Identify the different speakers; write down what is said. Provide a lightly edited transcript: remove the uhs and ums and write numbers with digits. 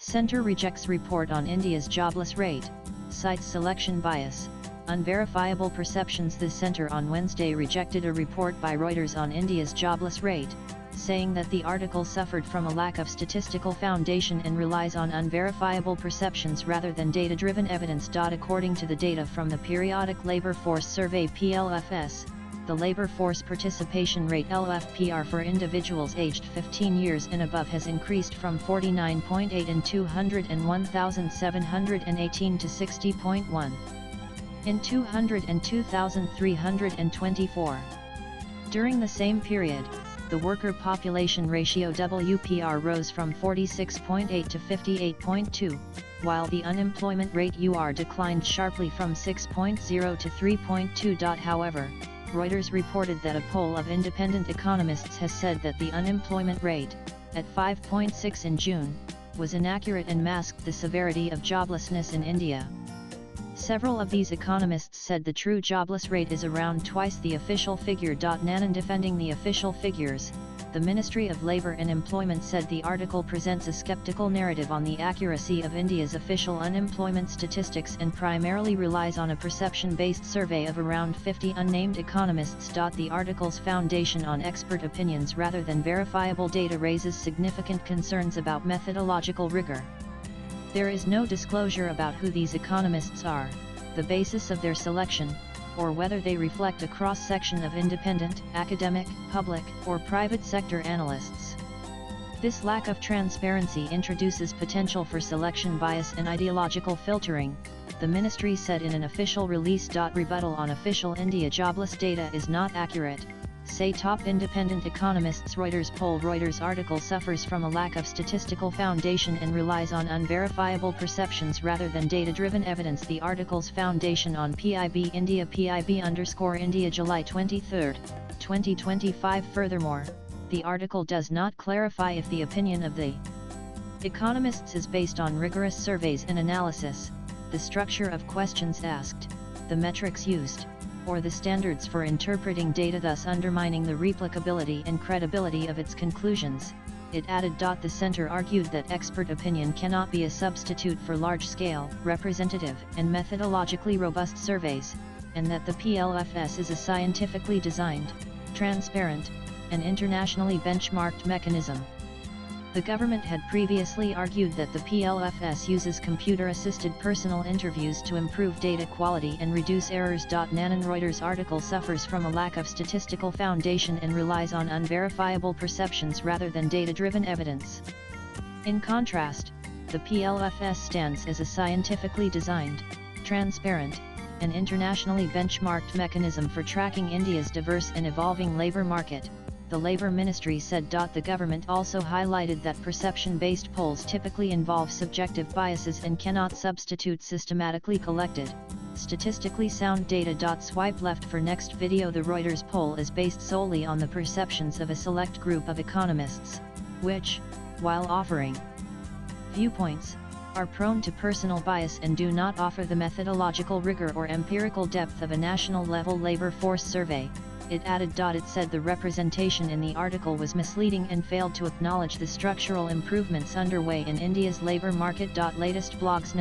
Speaker 1: Centre rejects report on India's jobless rate, cites selection bias, unverifiable perceptions. The centre on Wednesday rejected a report by Reuters on India's jobless rate, saying that the article suffered from a lack of statistical foundation and relies on unverifiable perceptions rather than data-driven evidence. According to the data from the Periodic Labour Force Survey (PLFS), the labour force participation rate (LFPR) for individuals aged 15 years and above has increased from 49.8 in 201,718 to 60.1 in 202,324. During the same period, the worker population ratio WPR rose from 46.8 to 58.2, while the unemployment rate UR declined sharply from 6.0 to 3.2. However, Reuters reported that a poll of independent economists has said that the unemployment rate, at 5.6 in June, was inaccurate and masked the severity of joblessness in India. Several of these economists said the true jobless rate is around twice the official figure. Nanan defending the official figures, the Ministry of Labour and Employment said the article presents a skeptical narrative on the accuracy of India's official unemployment statistics and primarily relies on a perception-based survey of around 50 unnamed economists. The article's foundation on expert opinions rather than verifiable data raises significant concerns about methodological rigour. There is no disclosure about who these economists are, the basis of their selection, or whether they reflect a cross-section of independent, academic, public, or private sector analysts. This lack of transparency introduces potential for selection bias and ideological filtering, the ministry said in an official release. Rebuttal on official India jobless data is not accurate, say top independent economists. Reuters poll. Reuters article suffers from a lack of statistical foundation and relies on unverifiable perceptions rather than data-driven evidence. The article's foundation on PIB India PIB_India July 23, 2025. Furthermore, the article does not clarify if the opinion of the economists is based on rigorous surveys and analysis, the structure of questions asked, the metrics used, or the standards for interpreting data, thus undermining the replicability and credibility of its conclusions. It added. The centre argued that expert opinion cannot be a substitute for large-scale, representative, and methodologically robust surveys, and that the PLFS is a scientifically designed, transparent, and internationally benchmarked mechanism. The government had previously argued that the PLFS uses computer-assisted personal interviews to improve data quality and reduce errors. Nanan Reuters article suffers from a lack of statistical foundation and relies on unverifiable perceptions rather than data-driven evidence. In contrast, the PLFS stands as a scientifically designed, transparent, and internationally benchmarked mechanism for tracking India's diverse and evolving labour market, the Labour Ministry said. The government also highlighted that perception-based polls typically involve subjective biases and cannot substitute systematically collected, statistically sound data. Swipe left for next video. The Reuters poll is based solely on the perceptions of a select group of economists, which, while offering viewpoints, are prone to personal bias and do not offer the methodological rigour or empirical depth of a national-level labour force survey. It added. It said the representation in the article was misleading and failed to acknowledge the structural improvements underway in India's labour market. Latest blogs.